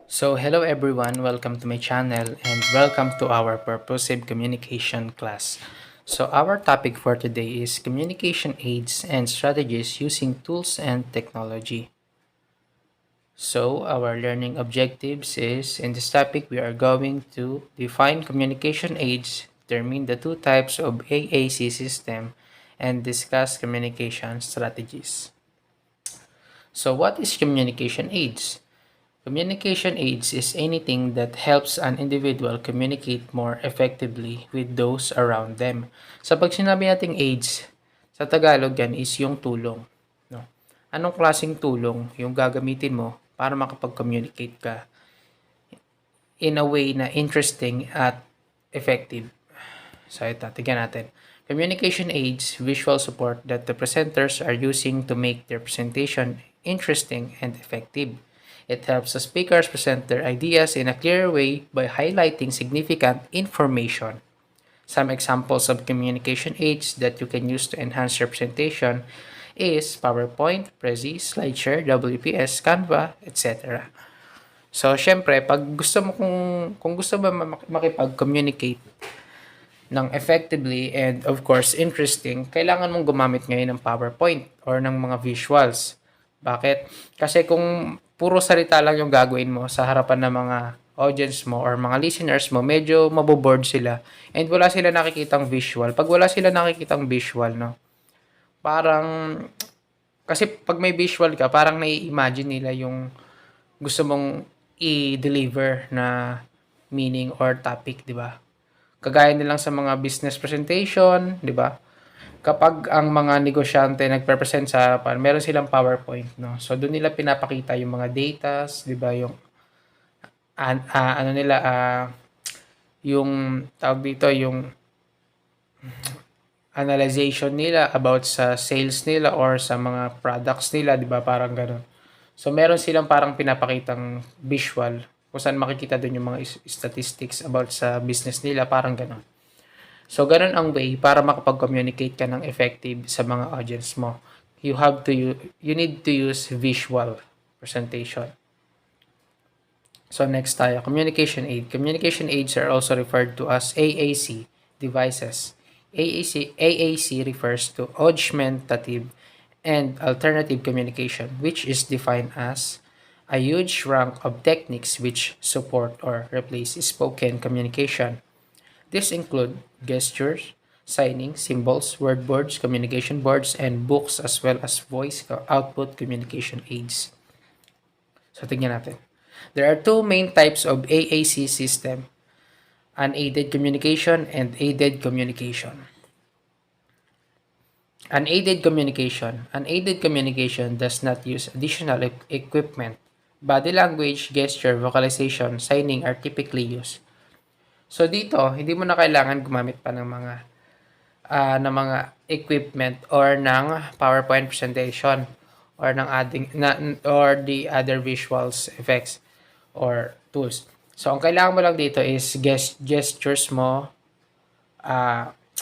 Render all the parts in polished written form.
Hello everyone, welcome to my channel and welcome to our purposive communication class. Our topic for today is communication aids and strategies using tools and technology. Our learning objectives is in this topic we are going to define communication aids, determine the two types of AAC system, and discuss communication strategies. What is communication aids? Communication aids is anything that helps an individual communicate more effectively with those around them. Pag sinabi nating aids, sa Tagalog yan is yung tulong. No? Anong klaseng tulong yung gagamitin mo para makapag-communicate ka in a way na interesting at effective? Ito, tignan natin. Communication aids, visual support that the presenters are using to make their presentation interesting and effective. It helps the speakers present their ideas in a clear way by highlighting significant information. Some examples of communication aids that you can use to enhance your presentation is PowerPoint, Prezi, SlideShare, WPS, Canva, etc. Syempre, pag gusto mo kung gusto mo makipag-communicate ng effectively and of course interesting, kailangan mong gumamit ngayon ng PowerPoint or ng mga visuals. Bakit? Kasi kung puro salita lang yung gagawin mo sa harapan ng mga audience mo or mga listeners mo, medyo maboboard sila and wala sila nakikitang visual. Pag wala sila nakikitang visual, no? Parang kasi pag may visual ka, parang nai-imagine nila yung gusto mong i-deliver na meaning or topic, di ba? Kagaya nilang sa mga business presentation, di ba? Kapag ang mga negosyante nagpe-present meron silang PowerPoint, no? So doon nila pinapakita yung mga datas, di ba? Yung ano nila yung tawag dito, yung analyzation nila about sa sales nila or sa mga products nila, di ba? Parang gano'n. So meron silang parang pinapakitang visual kung saan makikita doon yung mga statistics about sa business nila, parang gano'n. So, ganun ang way para makapag-communicate ka ng effective sa mga audience mo. You need to use visual presentation. So, next tayo, communication aid. Communication aids are also referred to as AAC devices. AAC refers to augmentative and alternative communication, which is defined as a huge rank of techniques which support or replace spoken communication. These include gestures, signing, symbols, word boards, communication boards, and books as well as voice output communication aids. So, tingnan natin. There are two main types of AAC system, unaided communication and aided communication. Unaided communication. Unaided communication does not use additional equipment. Body language, gesture, vocalization, signing are typically used. So dito, hindi mo na kailangan gumamit pa ng mga equipment or ng PowerPoint presentation or or the other visuals effects or tools. So ang kailangan mo lang dito is gestures mo,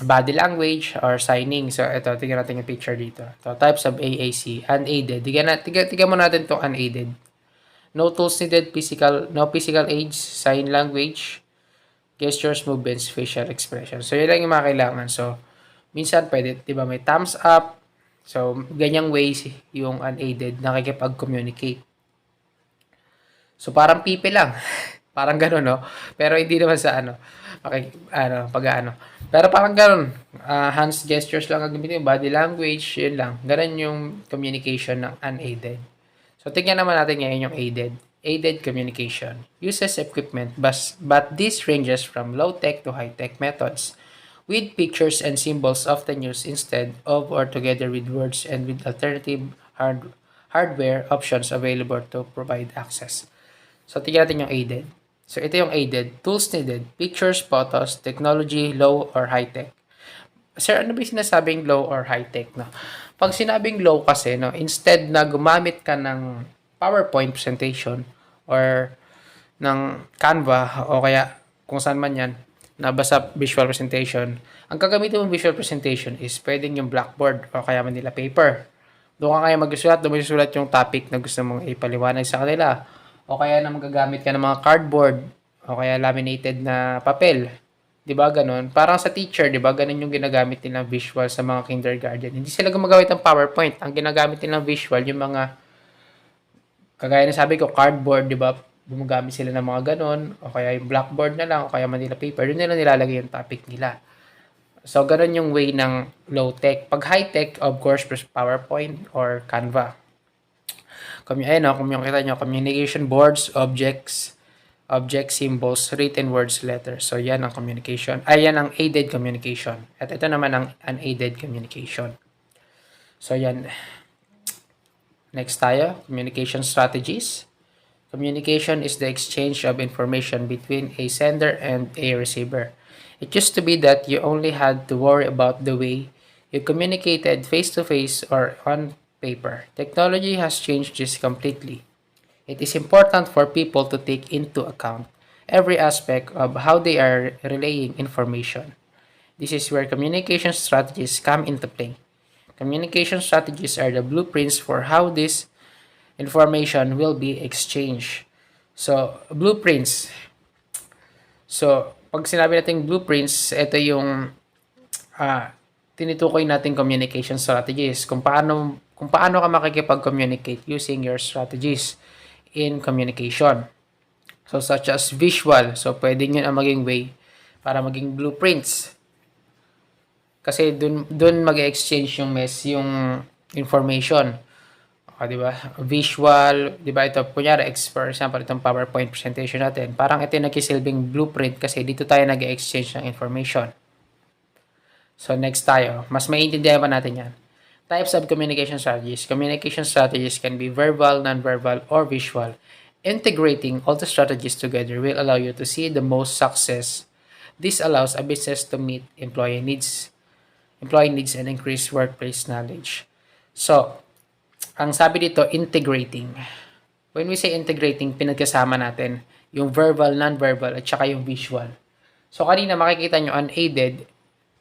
body language or signing. So ito, tingnan natin yung picture dito. So types of AAC, unaided. Tingnan mo natin itong unaided. No tools needed, no physical aids, sign language, gestures, movements, facial expression. So, yun lang yung mga kailangan. So, minsan pwede, di ba, may thumbs up. So, ganyang ways yung unaided nakikipag-communicate. So, parang pipi lang. Parang gano'n, no? Pero hindi naman sa Pero parang gano'n. Hands gestures lang ang gamitin, body language, yun lang. Gano'n yung communication ng unaided. So, tingnan naman natin ngayon yung aided. Aided communication uses equipment, but this ranges from low-tech to high-tech methods, with pictures and symbols often used instead of or together with words and with alternative hardware options available to provide access. So, tingnan natin yung aided. So, ito yung aided. Tools needed, pictures, photos, technology, low or high-tech. Sir, ano ba yung sinasabing low or high-tech? No? Pag sinabing low kasi, no, instead na gumamit ka ng PowerPoint presentation or ng Canva o kaya kung saan man yan, na basta visual presentation, ang gagamitin mong visual presentation is pwedeng yung blackboard o kaya Manila paper. Doon ka kaya magsusulat, doon magsusulat yung topic na gusto mong ipaliwanag sa kanila. o kaya na magagamit ka ng mga cardboard, o kaya laminated na papel. 'Di ba gano'n? Parang sa teacher, 'di ba, gano'n yung ginagamit nilang visual sa mga kindergarten. Hindi sila gumagamit ng PowerPoint. Ang ginagamit nilang visual yung mga kagaya ng sabi ko, cardboard, 'di ba? Gumagamit sila ng mga gano'n o kaya yung blackboard na lang o kaya Manila paper. Doon nila nilalagay yung topic nila. So, gano'n yung way ng low-tech. Pag high-tech, of course, PowerPoint or Canva. Ayun, kung yung kita nyo, communication boards, object symbols, written words, letters. So, yan ang communication. Yan ang aided communication. At ito naman ang unaided communication. So, yan. Next tayo, communication strategies. Communication is the exchange of information between a sender and a receiver. It used to be that you only had to worry about the way you communicated face-to-face or on paper. Technology has changed this completely. It is important for people to take into account every aspect of how they are relaying information. This is where communication strategies come into play. Communication strategies are the blueprints for how this information will be exchanged. So, blueprints. So, pag sinabi natin blueprints, ito yung ah, tinutukoy natin communication strategies. Kung paano ka makikipag-communicate using your strategies in communication. So, such as visual. So, pwede nyo na maging way para maging blueprints. Kasi dun mag-exchange yung information. Di ba? Visual, di ba? Ito, kunyari, for example, itong PowerPoint presentation natin. Parang ito yung nagsisilbing blueprint kasi dito tayo nag-exchange ng information. So, next tayo. Mas maintindihan pa natin yan. Types of communication strategies. Communication strategies can be verbal, non-verbal, or visual. Integrating all the strategies together will allow you to see the most success. This allows a business to meet employee needs and increase workplace knowledge. So, ang sabi dito, integrating. When we say integrating, pinagkasama natin yung verbal, non-verbal, at saka yung visual. So, kanina makikita nyo unaided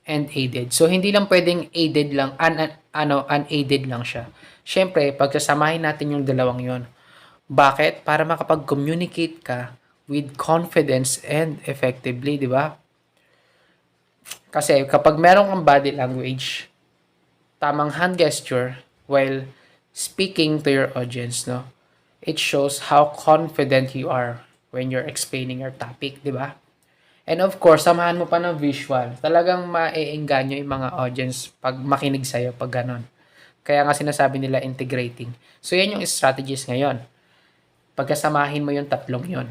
and aided. So, hindi lang pwedeng aided lang, unaided lang siya. Siyempre, pagsasamahin natin yung dalawang yon. Bakit? Para makapag-communicate ka with confidence and effectively, di ba? Kasi kapag meron kang body language, tamang hand gesture, while speaking to your audience, no? It shows how confident you are when you're explaining your topic, di ba? And of course, samahan mo pa ng visual. Talagang maiengganyo yung mga audience pag makinig sa'yo, pag ganon. Kaya nga sinasabi nila integrating. So, yan yung strategies ngayon. Pagkasamahin mo yung tatlong yon.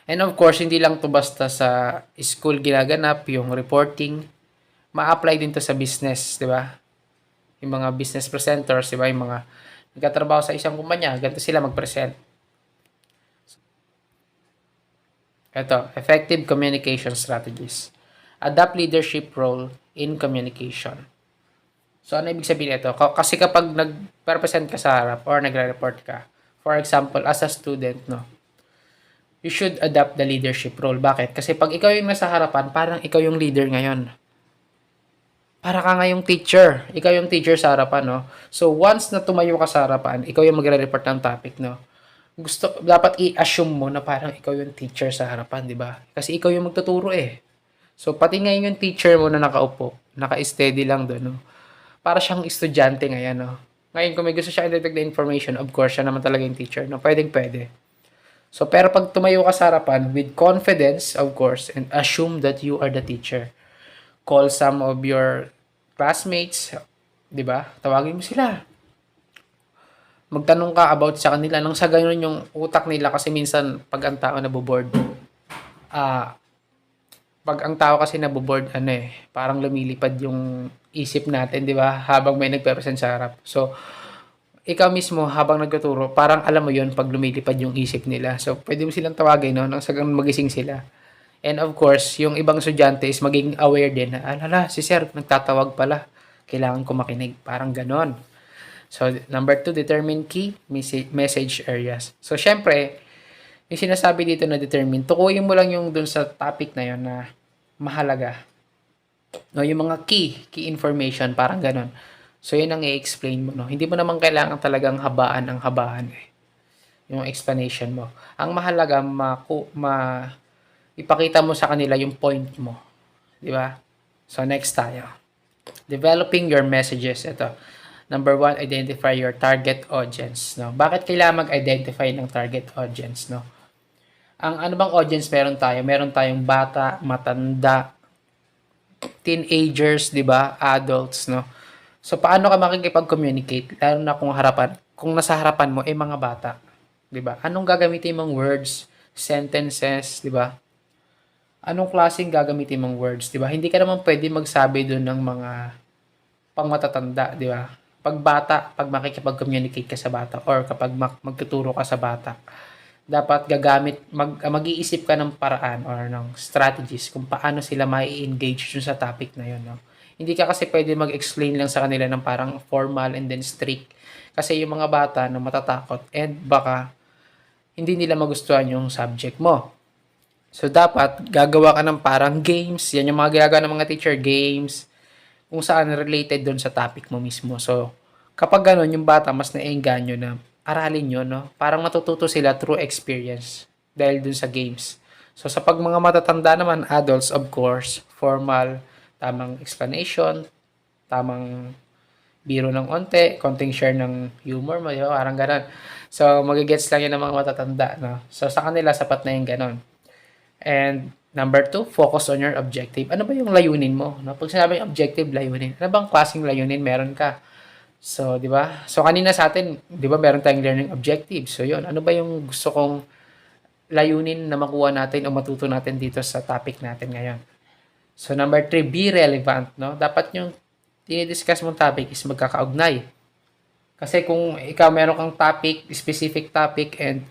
And of course, hindi lang to basta sa school ginaganap, yung reporting. Ma-apply din to sa business, di ba? Yung mga business presenters, di ba? Yung mga nagkatrabaho sa isang kumpanya, ganito sila mag-present. Ito, effective communication strategies. Adapt leadership role in communication. So, ano ibig sabihin ito? Kasi kapag nag-present ka sa harap or nagre-report ka, for example, as a student, no? You should adapt the leadership role. Bakit? Kasi pag ikaw yung nasa harapan, parang ikaw yung leader ngayon. Para ka nga yung teacher. Ikaw yung teacher sa harapan, no? So, once na tumayo ka sa harapan, ikaw yung magre-report ng topic, no? Dapat i-assume mo na parang ikaw yung teacher sa harapan, di ba? Kasi ikaw yung magtuturo eh. So, pati ngayon yung teacher mo na nakaupo, naka-steady lang doon, no? Para siyang estudyante ngayon, no? Ngayon, kung may gusto siya i-detect na information, of course, siya naman talaga yung teacher, no? Pwede. So, pero pag tumayo ka sa harapan, with confidence, of course, and assume that you are the teacher. Call some of your classmates, di ba? Tawagin mo sila. Magtanong ka about sa kanila nang sa ganun yung utak nila kasi minsan pag ang tao naboboard, pag ang tao kasi naboboard, parang lumilipad yung isip natin, di ba? Habang may nagpe-present sa harap. So, ikaw mismo habang nagtuturo, parang alam mo yon pag lumilipad yung isip nila. So, pwede mo silang tawagin, no? Nang sagang magising sila. And of course, yung ibang estudyante is maging aware din na, si sir, nagtatawag pala. Kailangan ko makinig. Parang ganon. So, number 2, determine key message areas. So, syempre, yung sinasabi dito na determine, tukuyin mo lang yung dun sa topic na yon na mahalaga. No, yung mga key information, parang ganon. So, yun ang i-explain mo, no? Hindi mo naman kailangan talagang habaan ang habaan, eh. yung explanation mo. Ang mahalaga ipakita mo sa kanila yung point mo, 'di ba? So next tayo. Developing your messages. Ito. Number one, identify your target audience, no? Bakit kailangan mag-identify ng target audience, no? Ang ano bang audience meron tayo? Meron tayong bata, matanda, teenagers, 'di ba? Adults, no? So paano ka makikipag-communicate lalo na kung nasa harapan mo mga bata, 'di ba? Anong gagamitin mong words, sentences, 'di ba? Anong klaseng gagamitin mong words, 'di ba? Hindi ka naman pwede magsabi doon ng mga pangmatatanda, 'di ba? Pag makikipag-communicate ka sa bata or kapag magtuturo ka sa bata, dapat mag-iisip ka ng paraan or ng strategies kung paano sila mai-engage dun sa topic na yun, no? Hindi ka kasi pwede mag-explain lang sa kanila ng parang formal and then strict. Kasi yung mga bata na matatakot and baka hindi nila magustuhan yung subject mo. So, dapat gagawa ka ng parang games. Yan yung mga ginagawa ng mga teacher, games, kung saan related doon sa topic mo mismo. So, kapag gano'n, yung bata mas naengganyo na aralin yun, no? Parang matututo sila through experience dahil dun sa games. So, sa pag mga matatanda naman, adults, of course, formal, tamang explanation, tamang biro ng konting share ng humor mo, diba? Parang gano'n. So, magigets lang yun ng mga matatanda, no? So, sa kanila, sapat na yung gano'n. And number two, focus on your objective. Ano ba yung layunin mo? No? Pag sinabi yung objective, layunin. Ano bang klaseng layunin meron ka? So, di ba? So, kanina sa atin, di ba, meron tayong learning objective. So, yun. Ano ba yung gusto kong layunin na makuha natin o matuto natin dito sa topic natin ngayon? So, number three, be relevant. No? Dapat yung dinidiscuss mong topic is magkakaugnay. Kasi kung ikaw meron kang topic, specific topic, and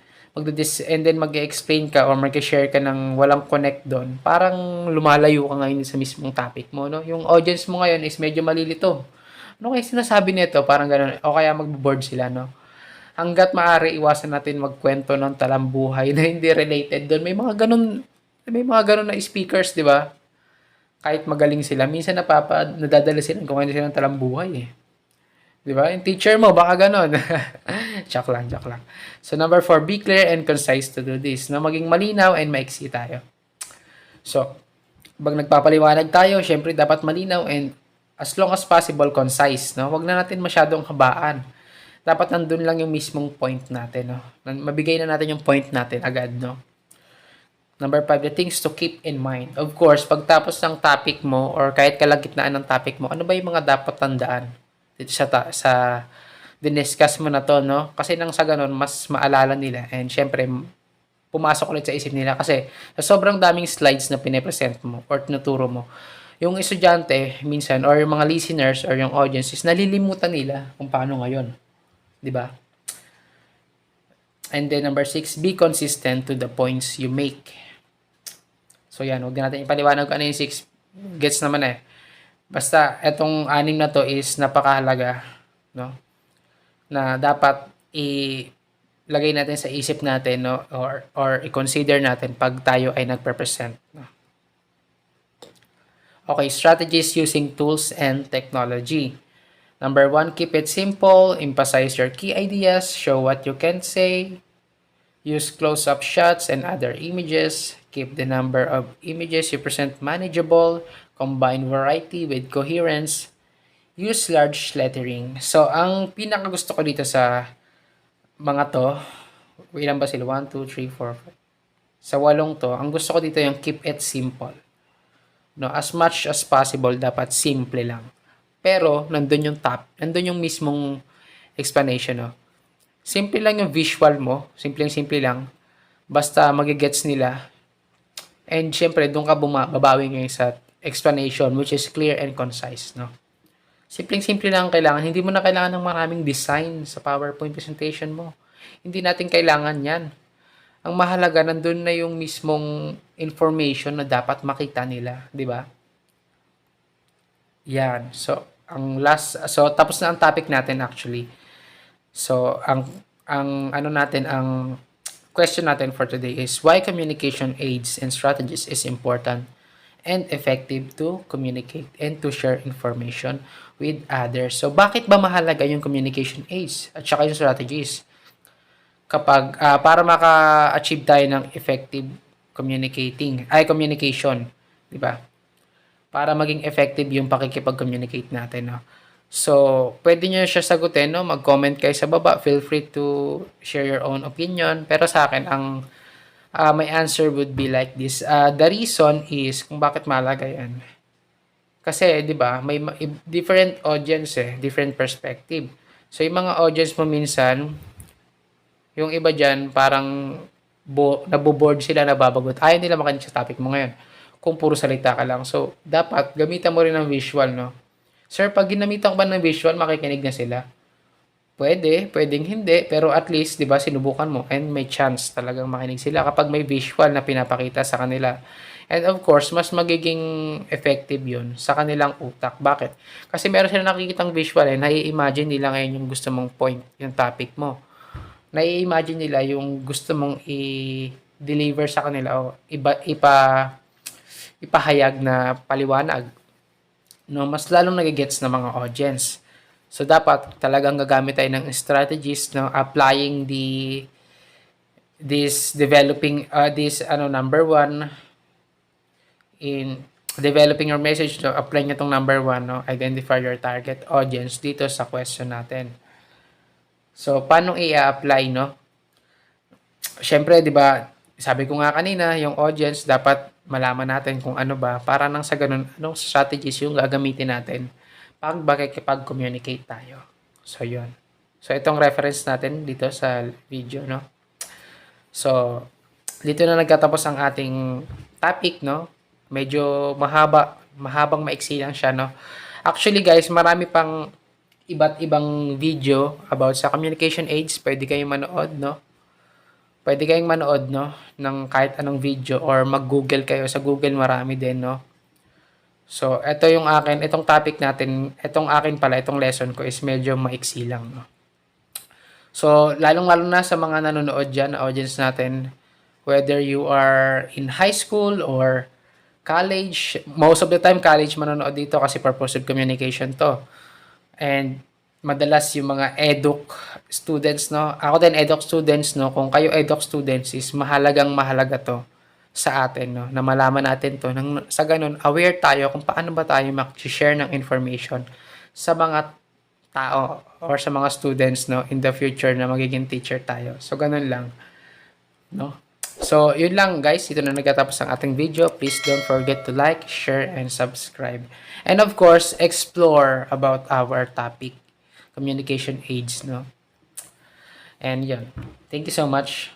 then mag-explain ka or mag-share ka ng walang connect doon, parang lumalayo ka ngayon sa mismong topic mo, no? Yung audience mo ngayon is medyo malilito. Ano kaya sinasabi nito? Parang gano'n. O kaya magbo-board sila, no? Hanggat maaari, iwasan natin magkwento ng talambuhay na hindi related doon. May mga ganun na speakers, di ba? Kahit magaling sila, minsan nadadala sila kung ano sila ng talambuhay, eh. Di ba? Yung teacher mo, baka ganon. Joke lang, joke lang. So, number four, be clear and concise to do this. Na maging malinaw and maiksi tayo. So, pag nagpapaliwanag tayo, syempre dapat malinaw and as long as possible, concise. No? Huwag na natin masyadong habaan. Dapat nandun lang yung mismong point natin. No? Mabigay na natin yung point natin agad. No? Number five, the things to keep in mind. Of course, pagtapos ng topic mo or kahit kalagitnaan ng topic mo, ano ba yung mga dapat tandaan? Dito sa diniscuss mo na to, no? Kasi nang sa ganun, mas maalala nila and syempre, pumasok ulit sa isip nila kasi sa sobrang daming slides na pinipresent mo or tinuturo mo, yung estudyante minsan or yung mga listeners or yung audiences, nalilimutan nila kung paano ngayon. Di ba? And then number six, be consistent to the points you make. So yan, huwag natin ipaliwanag ano yung six. Gets naman eh. Basta, etong anim na to is napakahalaga, no? Na dapat ilagay natin sa isip natin, no? Or i-consider natin pag tayo ay nagpe-present, no? Okay, strategies using tools and technology. Number one, keep it simple, emphasize your key ideas, show what you can say, use close-up shots and other images, keep the number of images you present manageable, combine variety with coherence, use large lettering. So, ang pinakagusto ko dito sa mga to, ilan ba sila? 1, 2, 3, 4, 5. Sa 8 to, ang gusto ko dito yung keep it simple. No, as much as possible, dapat simple lang. Pero, nandun yung mismong explanation, no? Simple lang yung visual mo, simple lang. Basta magigets nila. And syempre, doon ka babawi ngayon sa explanation which is clear and concise, no? Simpleng-simple lang ang kailangan. Hindi mo na kailangan ng maraming design sa PowerPoint presentation mo. Hindi natin kailangan yan. Ang mahalaga, nandun na yung mismong information na dapat makita nila. Di ba? Yan. So, tapos na ang topic natin actually. So, ang question natin for today is why communication aids and strategies is important and effective to communicate and to share information with others. So, bakit ba mahalaga yung communication aids at saka yung strategies? para maka-achieve tayo ng effective communication, 'di ba? Para maging effective yung pakikipag-communicate natin, no? So, pwede nyo siya sagutin, no? Mag-comment kayo sa baba. Feel free to share your own opinion. Pero sa akin, ang my answer would be like this. The reason is kung bakit mahalaga yan. Kasi, di ba, may different audience different perspective. So, yung mga audience mo minsan, yung iba dyan, parang naboboard sila, nababagot. Ayaw nila makinig sa topic mo ngayon. Kung puro salita ka lang. So, dapat gamitan mo rin ng visual, no? Sir, pag ginamitan ko ba ng visual, makikinig na sila? Pwede, pwedeng hindi, pero at least, 'di ba, sinubukan mo and may chance talagang makinig sila kapag may visual na pinapakita sa kanila. And of course, mas magiging effective 'yun sa kanilang utak. Bakit? Kasi meron silang nakikitang visual nai-imagine nila ngayon yung gusto mong point, yung topic mo. Nai-imagine nila yung gusto mong i-deliver sa kanila o ipahayag na paliwanag. No, mas lalong nagigets ng mga audience. So, dapat talagang gagamit tayo ng strategies ng applying this developing, number one, in developing your message, no, apply nyo itong number one, no, identify your target audience dito sa question natin. So, paano i-apply, no? Siyempre, di ba, sabi ko nga kanina, yung audience, dapat malaman natin kung ano ba, para nang sa ganun, anong strategies yung gagamitin natin pag-communicate tayo. So, yun. So, itong reference natin dito sa video, no? So, dito na nagtatapos ang ating topic, no? Medyo mahabang maiksi lang siya, no? Actually, guys, marami pang iba't ibang video about sa communication aids. Pwede kayong manood, no? Pwede kayong manood, no? Ng kahit anong video or mag-google kayo. Sa Google marami din, no? So, ito yung akin, itong topic natin, itong akin pala, itong lesson ko is medyo maiksi lang, no? So, lalong-lalo na sa mga nanonood dyan, audience natin, whether you are in high school or college, most of the time college manonood dito kasi purposive communication to. And madalas yung mga eduk students, no? Ako din eduk students, no? Kung kayo eduk students is mahalaga to sa atin, no, na malaman natin to nang sa ganun aware tayo kung paano ba tayo mag-share ng information sa mga tao or sa mga students, no, in the future na magiging teacher tayo. So ganun lang, no. So yun lang, guys, ito na nagtatapos ang ating video. Please don't forget to like, share and subscribe, and of course explore about our topic, communication aids, no. And yun, thank you so much.